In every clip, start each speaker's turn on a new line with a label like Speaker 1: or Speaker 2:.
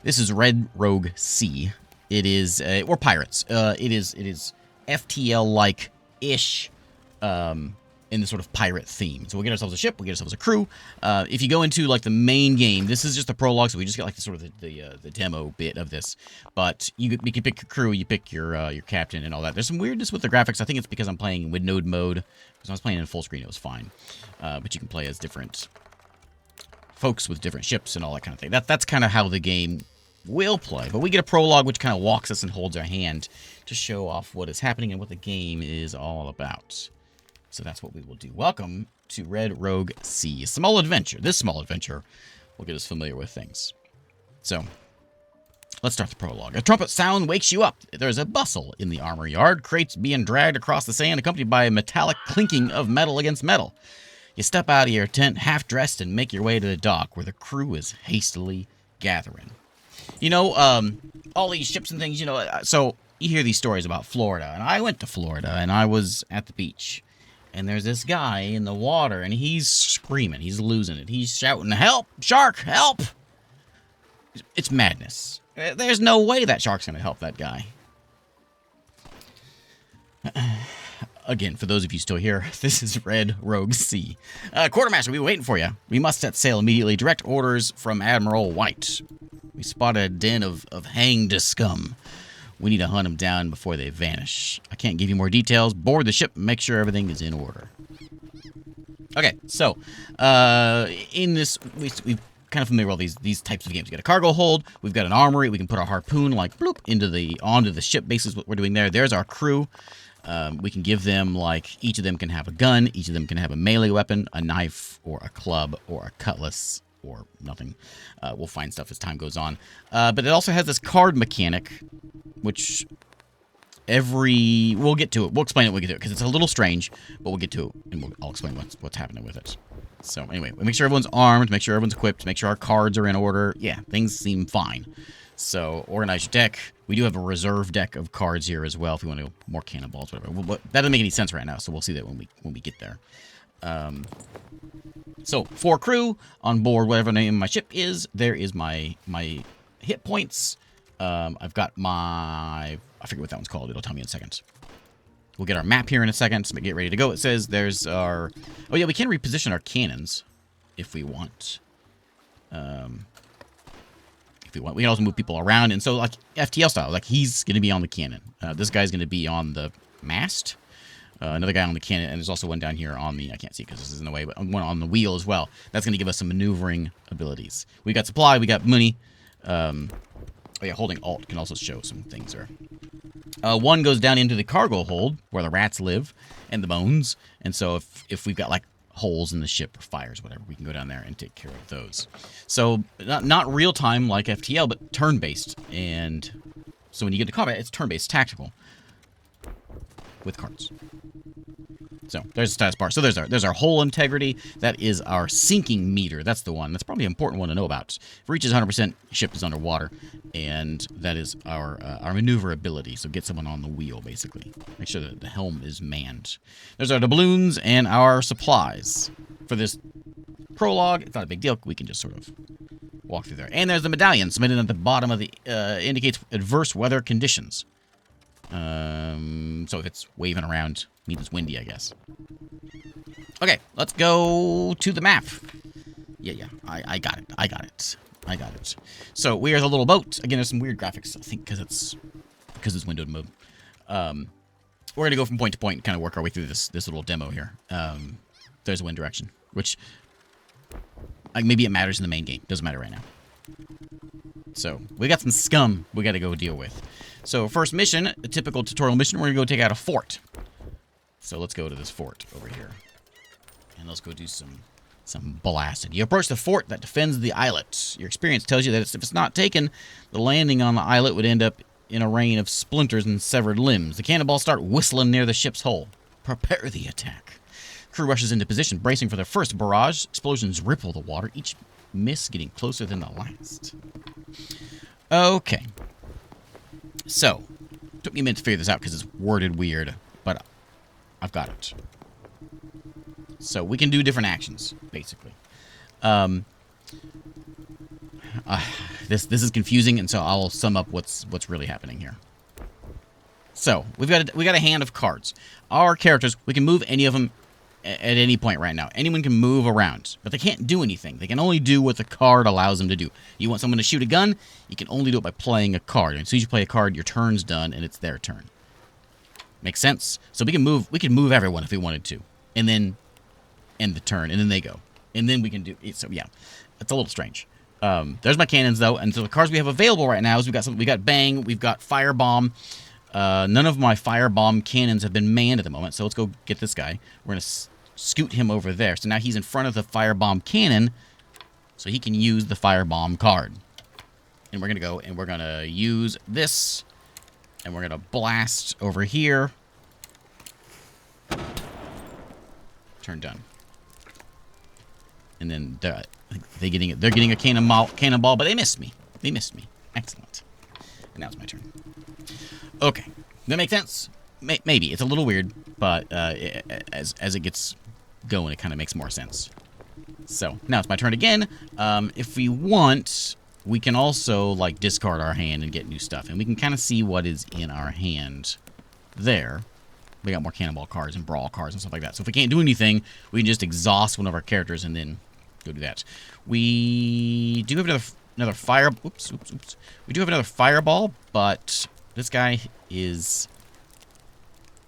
Speaker 1: This is Red Rogue C. It is, we're pirates. It is FTL-like-ish, in the sort of pirate theme. So we'll get ourselves a ship, we'll get ourselves a crew. If you go into, like, the main game, this is just the prologue, so we just got, like, the sort of the demo bit of this. But you can pick your crew, you pick your captain and all that. There's some weirdness with the graphics. I think it's because I'm playing with node mode. Because when I was playing in full screen, it was fine. But you can play as different folks with different ships and all that kind of thing. That's kind of how the game will play. But we get a prologue which kind of walks us and holds our hand to show off what is happening and what the game is all about. So that's what we will do. Welcome to Red Rogue C. A small adventure. This small adventure will get us familiar with things. So, let's start the prologue. A trumpet sound wakes you up. There's a bustle in the armor yard. Crates being dragged across the sand, accompanied by a metallic clinking of metal against metal. You step out of your tent, half-dressed, and make your way to the dock, where the crew is hastily gathering. You know, all these ships and things, you know, so you hear these stories about Florida, and I went to Florida, and I was at the beach. And there's this guy in the water, and he's screaming. He's losing it. He's shouting, "Help! Shark, help!" It's madness. There's no way that shark's going to help that guy. Again, for those of you still here, this is Red Rogue C. Quartermaster, we were waiting for you. We must set sail immediately. Direct orders from Admiral White. We spotted a den of hanged scum. We need to hunt them down before they vanish. I can't give you more details. Board the ship and make sure everything is in order. Okay, so, in this, we've kind of familiar with all these types of games. We got a cargo hold, we've got an armory, we can put our harpoon, like, bloop, onto the ship bases, what we're doing there. There's our crew. We can give them, like, each of them can have a gun, each of them can have a melee weapon, a knife, or a club, or a cutlass, or nothing. We'll find stuff as time goes on. But it also has this card mechanic, which we'll get to it. We'll explain it when we get to it, because it's a little strange, but we'll get to it, and I'll explain what's happening with it. So anyway, we make sure everyone's armed, make sure everyone's equipped, make sure our cards are in order. Yeah, things seem fine. So organize your deck. We do have a reserve deck of cards here as well, if you want to go more cannonballs, whatever. But that doesn't make any sense right now, so we'll see that when we get there. So 4 crew on board whatever the name of my ship is. There is my hit points. I've got I forget what that one's called. It'll tell me in a second. We'll get our map here in a second. So get ready to go. It says there's our... Oh, yeah, we can reposition our cannons if we want. We can also move people around. And so, like, FTL style, like, he's going to be on the cannon. This guy's going to be on the mast. Another guy on the cannon. And there's also one down here on the... I can't see because this is in the way, but one on the wheel as well. That's going to give us some maneuvering abilities. We got supply. We got money. Oh yeah, holding Alt can also show some things there. One goes down into the cargo hold, where the rats live, and the bones. And so if we've got, like, holes in the ship or fires, whatever, we can go down there and take care of those. So, not real-time like FTL, but turn-based. And so when you get to combat, it's turn-based tactical with cards. So, there's the status bar. So, there's our hull integrity. That is our sinking meter. That's the one. That's probably an important one to know about. If it reaches 100%, ship is underwater. And that is our maneuverability. So, get someone on the wheel, basically. Make sure that the helm is manned. There's our doubloons and our supplies. For this prologue, it's not a big deal. We can just sort of walk through there. And there's the medallion submitted at the bottom of the... indicates adverse weather conditions. So if it's waving around, means it's windy, I guess. Okay, let's go to the map. Yeah, I got it. So we are the little boat. Again, there's some weird graphics, I think, because it's windowed mode. We're gonna go from point to point and kind of work our way through this little demo here. There's a wind direction, which maybe it matters in the main game. Doesn't matter right now. So we got some scum we got to go deal with. So first mission, a typical tutorial mission, we're going to go take out a fort. So let's go to this fort over here. And let's go do some blasting. You approach the fort that defends the islet. Your experience tells you that if it's not taken, the landing on the islet would end up in a rain of splinters and severed limbs. The cannonballs start whistling near the ship's hull. Prepare the attack. Crew rushes into position, bracing for their first barrage. Explosions ripple the water, each miss getting closer than the last. Okay. So, took me a minute to figure this out because it's worded weird, but I've got it. So, we can do different actions, basically. This is confusing, and so I'll sum up what's really happening here. So we got a hand of cards. Our characters, we can move any of them at any point right now. Anyone can move around, but they can't do anything. They can only do what the card allows them to do. You want someone to shoot a gun, you can only do it by playing a card. And as soon as you play a card, your turn's done, and it's their turn. Makes sense? So we can move everyone if we wanted to, and then end the turn, and then they go, and then we can do it. So yeah, it's a little strange. There's my cannons though, and so the cards we have available right now is we got bang, we've got firebomb. None of my firebomb cannons have been manned at the moment, so let's go get this guy. We're gonna scoot him over there. So now he's in front of the firebomb cannon, so he can use the firebomb card. And we're gonna go and we're gonna use this, and we're gonna blast over here. Turn done. And then they're getting a cannonball, but they missed me. They missed me. Excellent. And now it's my turn. Okay, that makes sense. Maybe it's a little weird, but as it gets going, it kind of makes more sense. So now it's my turn again. If we want, we can also like discard our hand and get new stuff, and we can kind of see what is in our hand. There, we got more cannonball cards and brawl cards and stuff like that. So if we can't do anything, we can just exhaust one of our characters and then go do that. We do have another fire. Oops. We do have another fireball, but this guy is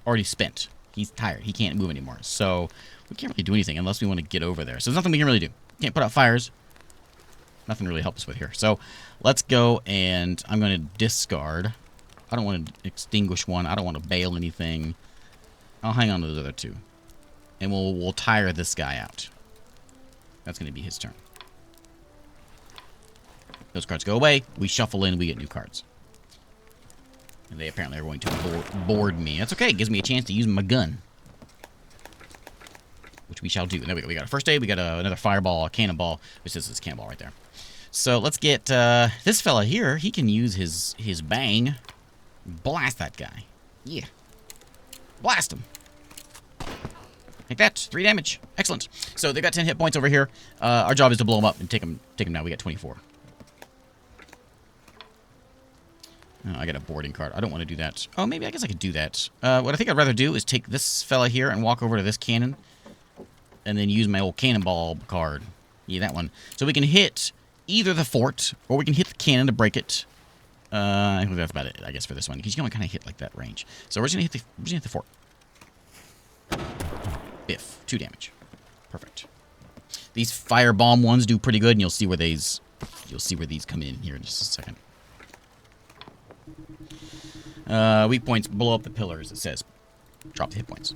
Speaker 1: already spent. He's tired. He can't move anymore. So we can't really do anything unless we want to get over there. So there's nothing we can really do. Can't put out fires. Nothing really helps us with here. So let's go, and I'm going to discard. I don't want to extinguish one. I don't want to bail anything. I'll hang on to those other two. And we'll tire this guy out. That's going to be his turn. Those cards go away. We shuffle in. We get new cards. And they apparently are going to board me. That's okay. It gives me a chance to use my gun. Which we shall do. And there we go. We got a first aid. We got another fireball, a cannonball. Which is this cannonball right there. So let's get this fella here. He can use his bang. Blast that guy. Yeah. Blast him. Take that. 3 damage. Excellent. So they've got 10 hit points over here. Our job is to blow them up and take them down. We got 24. Oh, I got a boarding card. I don't want to do that. Oh, maybe I guess I could do that. What I think I'd rather do is take this fella here and walk over to this cannon. And then use my old cannonball card. Yeah, that one. So we can hit either the fort, or we can hit the cannon to break it. I think that's about it, I guess, for this one. Because you can only kind of hit like that range. So we're just going to hit the fort. Biff. 2 damage. Perfect. These firebomb ones do pretty good, and you'll see where these come in here in just a second. Weak points, blow up the pillars, it says. Drop the hit points.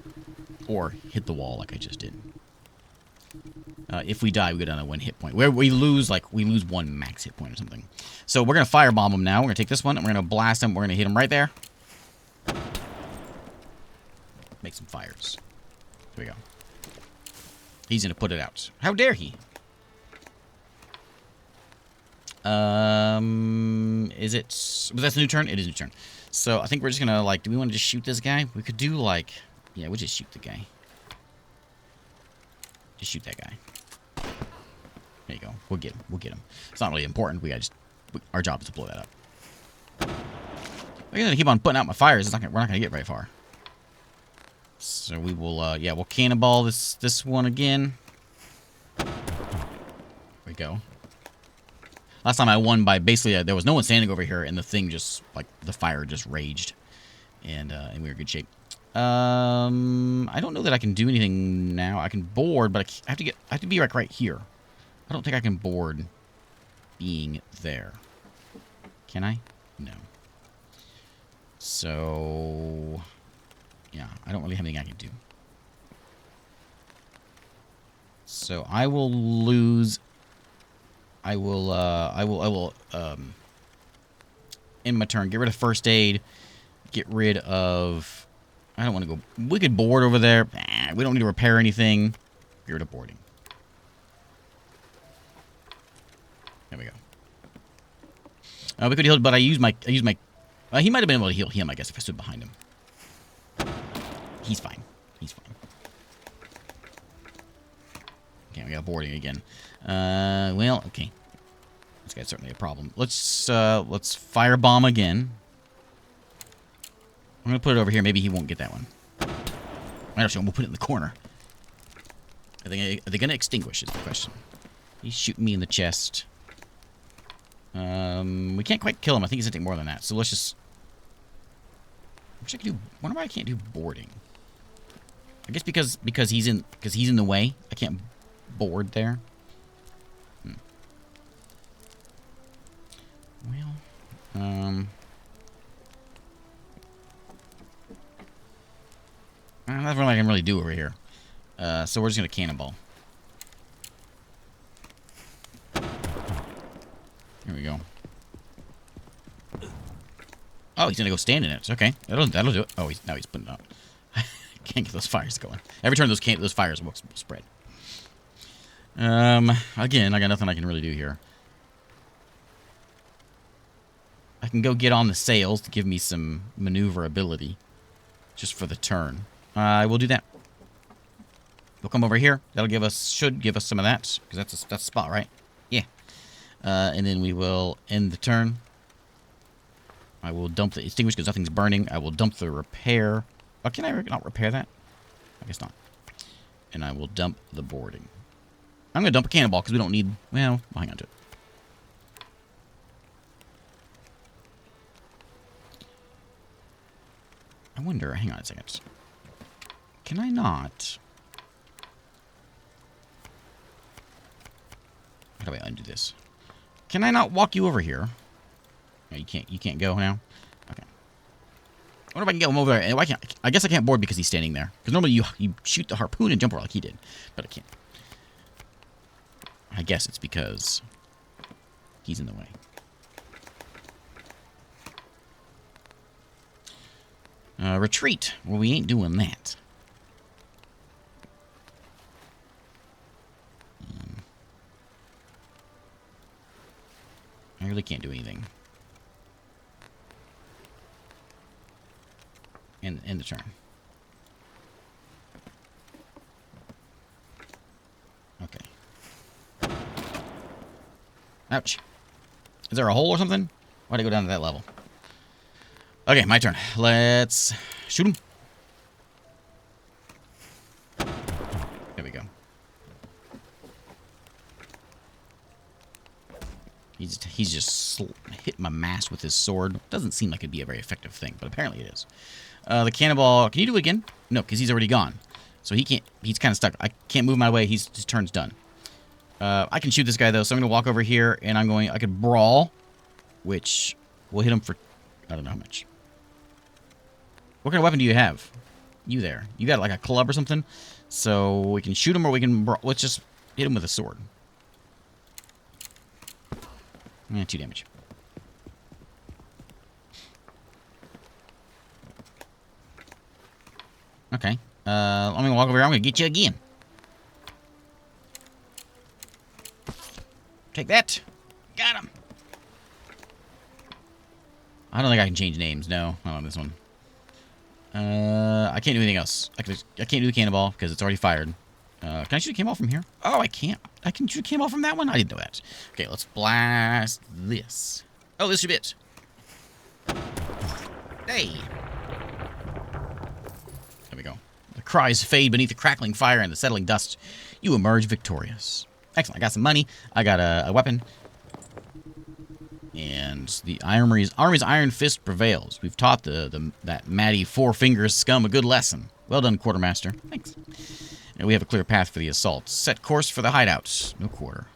Speaker 1: Or hit the wall like I just did. If we die, we go down to 1 hit point. Where we lose 1 max hit point or something. So we're going to firebomb them now. We're going to take this one, and we're going to blast him. We're going to hit him right there. Make some fires. Here we go. He's going to put it out. How dare he? Was that a new turn? It is a new turn. So I think we're just going to, do we want to just shoot this guy? We could do, yeah, we'll just shoot the guy. Just shoot that guy. There you go. We'll get him. It's not really important. Our job is to blow that up. I'm gonna keep on putting out my fires. We're not gonna get very far. So we will. Yeah, we'll cannonball this one again. There we go. Last time I won by basically there was no one standing over here, and the thing just the fire just raged, and we were in good shape. I don't know that I can do anything now. I can board, but I have to be right here. I don't think I can board being there. Can I? No. So yeah, I don't really have anything I can do. So I will lose. I will end my turn. Get rid of first aid. Get rid of. I don't want to go. We could board over there. We don't need to repair anything. Get rid of boarding. There we go. We could heal, but I used my. He might have been able to heal him, I guess, if I stood behind him. He's fine. He's fine. Okay, we got boarding again. Well, okay. guy's certainly a problem. Let's firebomb again. I'm gonna put it over here. Maybe he won't get that one. Actually, we'll put it in the corner. Are they gonna extinguish? Is the question. He's shooting me in the chest. We can't quite kill him. I think he's gonna take more than that. So let's just. I wish I could do. Wonder why I can't do boarding. I guess because he's in the way. I can't board there. Well, that's what I can really do over here. So we're just gonna cannonball. Here we go. Oh, he's gonna go stand in it. Okay, that'll do it. Oh, now he's putting it up. Can't get those fires going. Every turn those fires will spread. Again, I got nothing I can really do here. I can go get on the sails to give me some maneuverability, just for the turn. I will do that. We'll come over here. That'll should give us some of that, because that's a spot, right? Yeah. And then we will end the turn. I will dump the extinguish because nothing's burning. I will dump the repair. Oh, can I not repair that? I guess not. And I will dump the boarding. I'm going to dump a cannonball because we don't need... Well, I'll hang on to it. I wonder... Hang on a second. Can I not... How do I undo this? Can I not walk you over here? No, you can't go now? Okay. I wonder if I can get him over there. And why can't I guess I can't board because he's standing there. Because normally you shoot the harpoon and jump over like he did. But I can't. I guess it's because he's in the way. Retreat. Well, we ain't doing that. I really can't do anything. End the turn. Okay. Ouch. Is there a hole or something? Why'd I go down to that level? Okay, my turn. Let's shoot him. There we go. He's just hit my mast with his sword. Doesn't seem like it'd be a very effective thing, but apparently it is. The cannonball. Can you do it again? No, because he's already gone. So he can't. He's kind of stuck. I can't move my way. His turn's done. I can shoot this guy though, so I'm gonna walk over here and I could brawl, which will hit him for I don't know how much. What kind of weapon do you have? You there? You got like a club or something? So we can shoot him or we can let's just hit him with a sword. 2 damage. Okay. I'm gonna walk over here. I'm gonna get you again. Take that. Got him. I don't think I can change names. No, not on this one. I can't do anything else. I can't do the cannonball because it's already fired. Can I shoot a cannonball from here? Oh, I can't. I can shoot a cannonball from that one? I didn't know that. Okay, let's blast this. Oh, this should be it. Hey. There we go. The cries fade beneath the crackling fire and the settling dust. You emerge victorious. Excellent. I got some money. I got a weapon. And the army's iron fist prevails. We've taught that Matty Four Fingers scum a good lesson. Well done, Quartermaster. Thanks. And we have a clear path for the assault. Set course for the hideout. No quarter.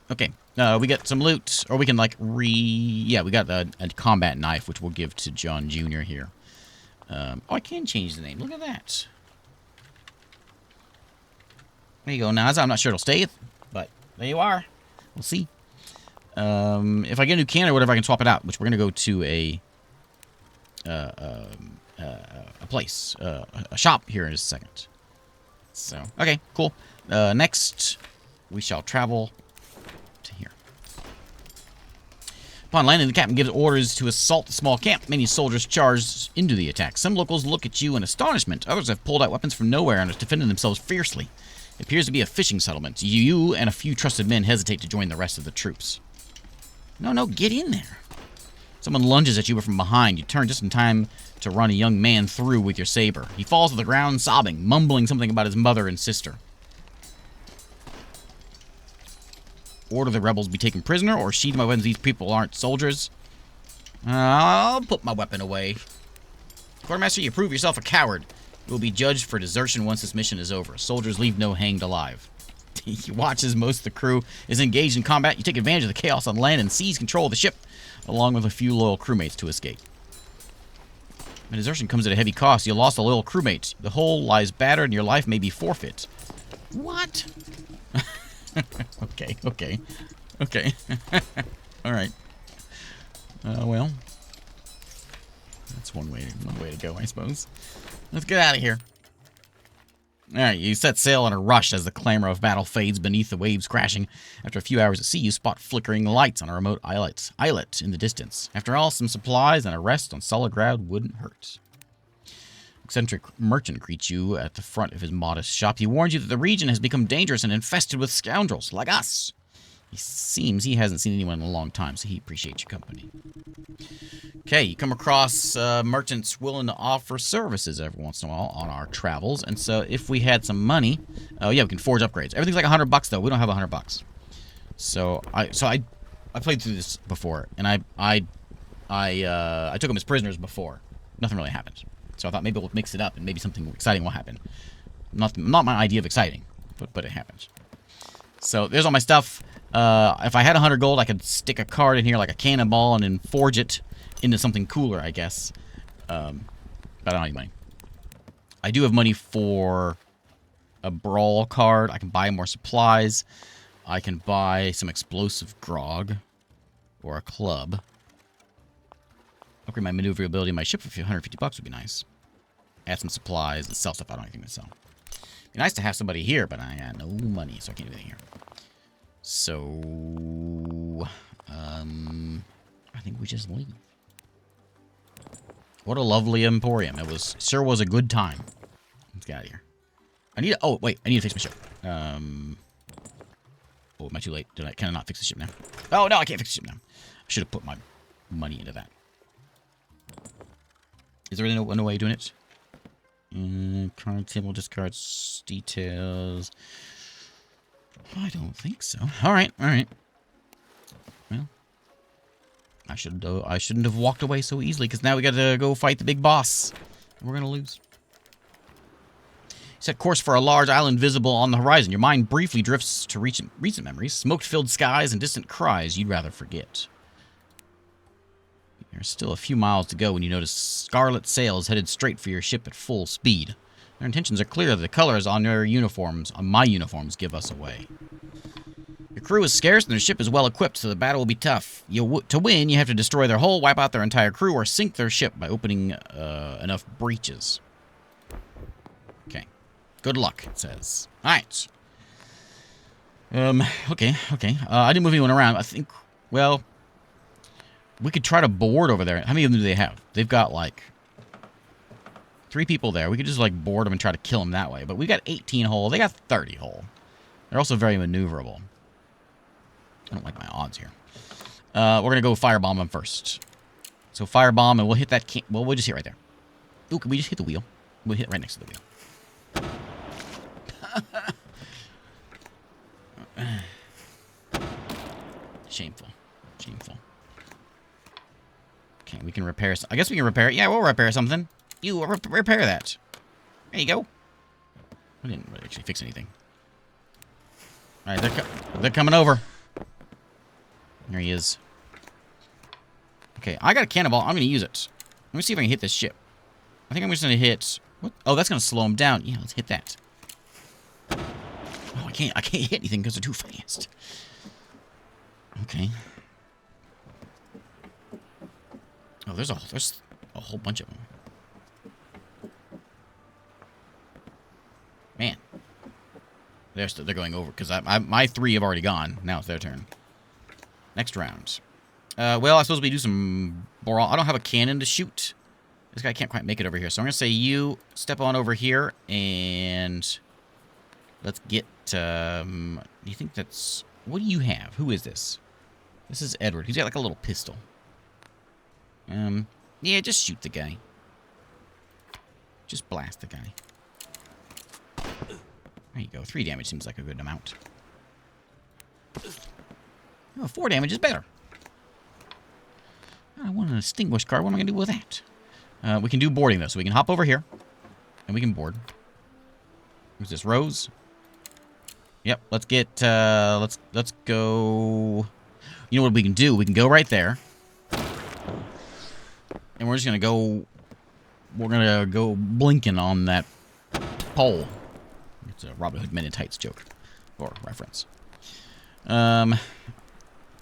Speaker 1: Okay. We got some loot. Or we can, like, yeah, we got a combat knife, which we'll give to John Jr. here. Oh, I can change the name. Look at that. There you go, Naza. I'm not sure it'll stay, but there you are. We'll see. If I get a new can or whatever, I can swap it out, which we're going to go to a place, a shop here in just a second. So, okay, cool. Next, we shall travel to here. Upon landing, the captain gives orders to assault the small camp. Many soldiers charge into the attack. Some locals look at you in astonishment. Others have pulled out weapons from nowhere and are defending themselves fiercely. It appears to be a fishing settlement. You and a few trusted men hesitate to join the rest of the troops. No, no, get in there. Someone lunges at you from behind. You turn just in time to run a young man through with your saber. He falls to the ground sobbing, mumbling something about his mother and sister. Order the rebels be taken prisoner, or sheathe my weapons. These people aren't soldiers. I'll put my weapon away. Quartermaster, you prove yourself a coward. You will be judged for desertion once this mission is over. Soldiers leave no hanged alive. You watch as most of the crew is engaged in combat. You take advantage of the chaos on land and seize control of the ship, along with a few loyal crewmates to escape. When desertion comes at a heavy cost, you lost a loyal crewmate. The hull lies battered and your life may be forfeit. What? Okay. All right. Well, that's one way to go, I suppose. Let's get out of here. All right, you set sail in a rush as the clamor of battle fades beneath the waves crashing. After a few hours at sea, you spot flickering lights on a remote islet in the distance. After all, some supplies and a rest on solid ground wouldn't hurt. Eccentric merchant greets you at the front of his modest shop. He warns you that the region has become dangerous and infested with scoundrels like us. He seems he hasn't seen anyone in a long time, so he appreciates your company. Okay, you come across merchants willing to offer services every once in a while on our travels. And so if we had some money, oh yeah, we can forge upgrades. Everything's like $100 though. We don't have $100. So I played through this before, and I took them as prisoners before. Nothing really happened. So I thought maybe we'll mix it up and maybe something exciting will happen. Not my idea of exciting, but it happens. So there's all my stuff. If I had 100 gold, I could stick a card in here like a cannonball and then forge it into something cooler, I guess. But I don't have any money. I do have money for a brawl card. I can buy more supplies. I can buy some explosive grog or a club. Upgrade my maneuverability in my ship for $150 would be nice. Add some supplies and sell stuff I don't have anything to sell. Be nice to have somebody here, but I got no money, so I can't do anything here. So, I think we just leave. What a lovely emporium. It sure was a good time. Let's get out of here. I need to fix my ship. Oh, am I too late? Can I not fix the ship now? Oh, no, I can't fix the ship now. I should have put my money into that. Is there really no way of doing it? Card table discards details. I don't think so. All right. Well, I shouldn't have walked away so easily, because now we got to go fight the big boss. We're gonna lose. Set course for a large island visible on the horizon. Your mind briefly drifts to recent memories, smoke-filled skies, and distant cries you'd rather forget. There's still a few miles to go when you notice scarlet sails headed straight for your ship at full speed. Their intentions are clear. The colors on my uniforms, give us away. Your crew is scarce and their ship is well equipped, so the battle will be tough. To win, you have to destroy their hull, wipe out their entire crew, or sink their ship by opening enough breaches. Okay. Good luck, it says. Alright. Okay. I didn't move anyone around. I think, well, we could try to board over there. How many of them do they have? They've got, like, 3 people there. We could just, like, board them and try to kill them that way. But we got 18 hull. They got 30 hull. They're also very maneuverable. I don't like my odds here. We're going to go firebomb them first. So firebomb, and we'll hit that well, we'll just hit right there. Ooh, can we just hit the wheel? We'll hit right next to the wheel. Shameful. Okay, we can repair. I guess we can repair it. Yeah, we'll repair something. You repair that. There you go. I didn't really actually fix anything. All right, they're coming over. There he is. Okay, I got a cannonball. I'm going to use it. Let me see if I can hit this ship. I think I'm just going to hit... What? Oh, that's going to slow him down. Yeah, let's hit that. Oh, I can't hit anything because they're too fast. Okay. Oh, there's a whole bunch of them. Man. They're going over, because my 3 have already gone. Now it's their turn. Next round. Well, I suppose we do some brawl. I don't have a cannon to shoot. This guy can't quite make it over here. So I'm going to say you step on over here, and let's get... do you think that's... What do you have? Who is this? This is Edward. He's got like a little pistol. Yeah, just shoot the guy. Just blast the guy. There you go. 3 damage seems like a good amount. Oh, 4 damage is better. I want an extinguished card. What am I going to do with that? We can do boarding, though. So we can hop over here. And we can board. Who's this? Rose? Yep. Let's get... Let's go... You know what we can do? We can go right there. And we're just going to go... We're going to go blinking on that pole. It's a Robin Hood Men in Tights joke. Or reference. I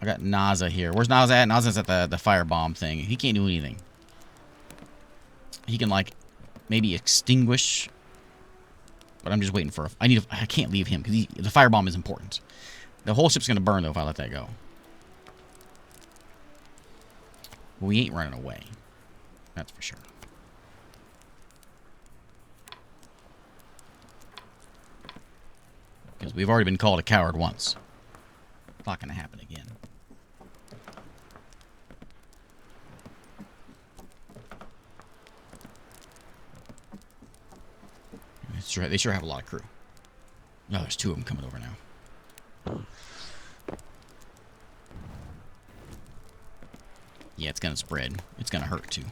Speaker 1: got Naza here. Where's Naza at? Naza's at the firebomb thing. He can't do anything. He can, like, maybe extinguish. But I'm just waiting for... I can't leave him, because the firebomb is important. The whole ship's going to burn, though, if I let that go. We ain't running away. That's for sure. Because we've already been called a coward once. It's not going to happen again. They sure have a lot of crew. Oh, there's 2 of them coming over now. Yeah, it's going to spread. It's going to hurt, too.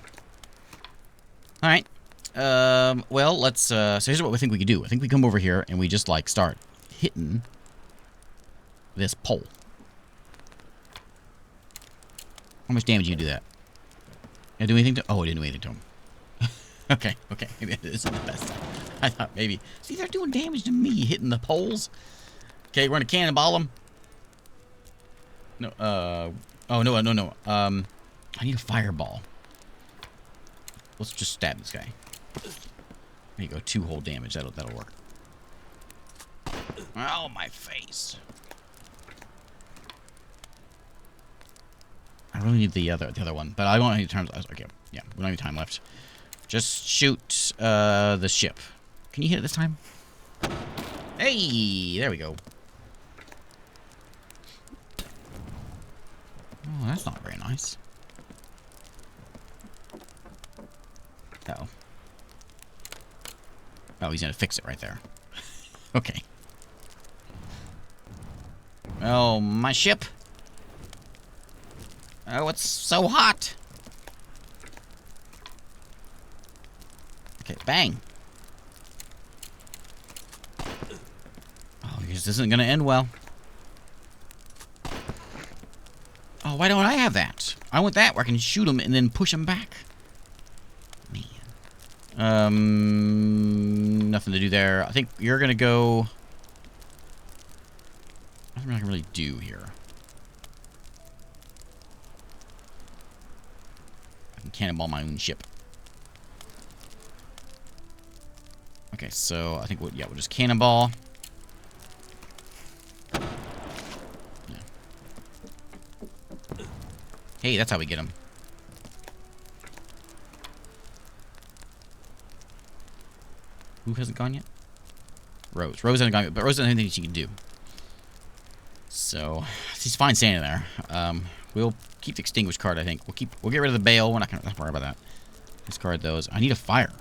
Speaker 1: Alright. Well, let's... so here's what we think we could do. I think we come over here and we just, like, start hitting this pole. How much damage do you do that? Did I do anything to... Oh, I didn't do anything to him. Okay. Maybe it isn't the best. I thought maybe... See, they're doing damage to me hitting the poles. Okay, we're going to cannonball them. No, oh, no. I need a fireball. Let's just stab this guy. There you go, 2 whole damage. That'll work. Oh, my face. I really need the other one, but I don't have any time. Okay, yeah, we don't have any time left. Just shoot the ship. Can you hit it this time? Hey, there we go. Oh, that's not very nice. Uh-oh. Oh, he's gonna fix it right there. Okay. Oh, my ship. Oh, it's so hot. Okay, bang. Oh, this isn't gonna end well. Oh, why don't I have that? I want that where I can shoot him and then push him back. Man. Nothing to do there. I think you're gonna go... Nothing I can really do here. I can cannonball my own ship. Okay, so I think we'll just cannonball. Yeah. Hey, that's how we get him. Who hasn't gone yet? Rose. Rose hasn't gone yet, but Rose doesn't have anything she can do. So she's fine standing there. We'll keep the extinguished card, I think. We'll get rid of the bail. We're not gonna worry about that. Discard those. I need a fire.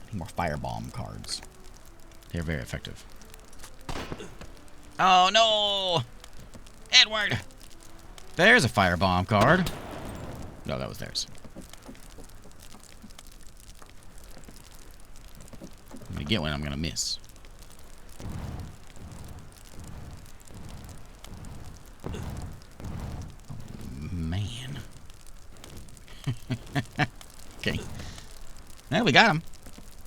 Speaker 1: I need more firebomb cards. They're very effective. Oh no! Edward! There's a firebomb card. No, that was theirs. I'm gonna get one, I'm gonna miss. Man. Okay. Well, we got him.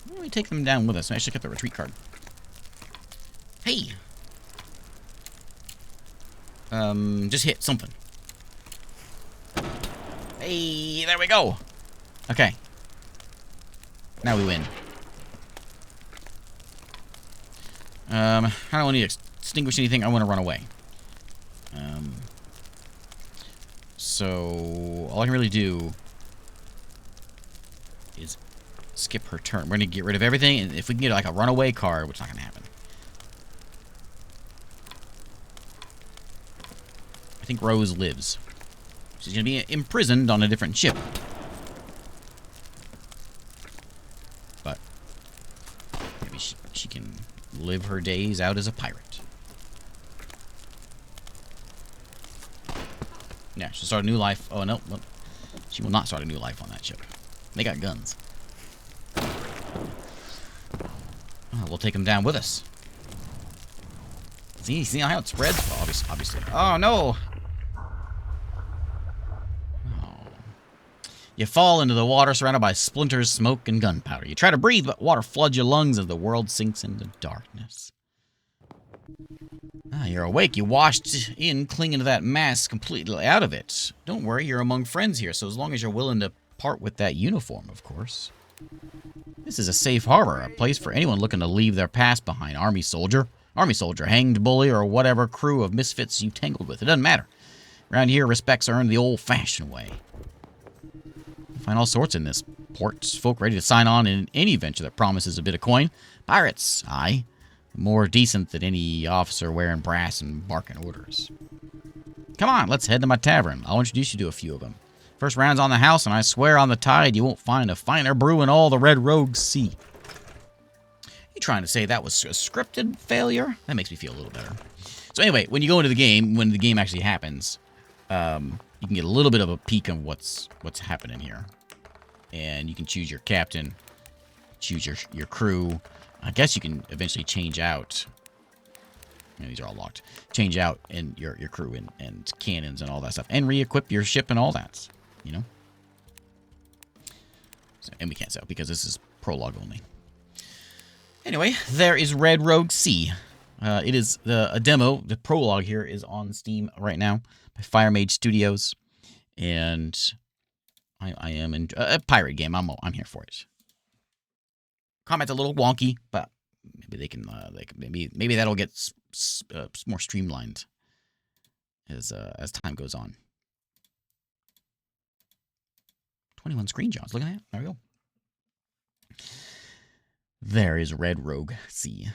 Speaker 1: Why don't we take them down with us? I actually get the retreat card. Hey! Just hit something. Hey, there we go! Okay. Now we win. I don't want to extinguish anything. I want to run away. So all I can really do is skip her turn. We're going to get rid of everything, and if we can get like a runaway card, which is not going to happen. think Rose lives. She's going to be imprisoned on a different ship. But maybe she can live her days out as a pirate. Yeah, she'll start a new life. Oh, no. She will not start a new life on that ship. They got guns. Oh, we'll take them down with us. See how it spreads? Well, obviously. Oh, no! Oh. You fall into the water surrounded by splinters, smoke, and gunpowder. You try to breathe, but water floods your lungs as the world sinks into darkness. Ah, you're awake. You washed in, clinging to that mass, completely out of it. Don't worry, you're among friends here, so as long as you're willing to part with that uniform, of course. This is a safe harbor, a place for anyone looking to leave their past behind. Army soldier, hanged bully, or whatever crew of misfits you tangled with. It doesn't matter. Around here, respect's earned the old-fashioned way. You find all sorts in this port. Folk ready to sign on in any venture that promises a bit of coin. Pirates, aye. More decent than any officer wearing brass and barking orders. Come on, let's head to my tavern. I'll introduce you to a few of them. First round's on the house, and I swear on the tide you won't find a finer brew in all the Red Rogue Sea. You trying to say that was a scripted failure? That makes me feel a little better. So anyway, when you go into the game, when the game actually happens, you can get a little bit of a peek on what's happening here. And you can choose your captain, choose your crew. I guess you can eventually change out. These are all locked. Change out in your crew and cannons and all that stuff. And re-equip your ship and all that. You know? So, and we can't sell because this is prologue only. Anyway, there is Red Rogue Sea. It is a demo. The prologue here is on Steam right now by Fire Mage Studios. And I am in a pirate game. I'm here for it. Combat's a little wonky, but maybe they can maybe that'll get more streamlined as time goes on. 21 screenshots. Look at that. There we go. There is Red Rogue Sea.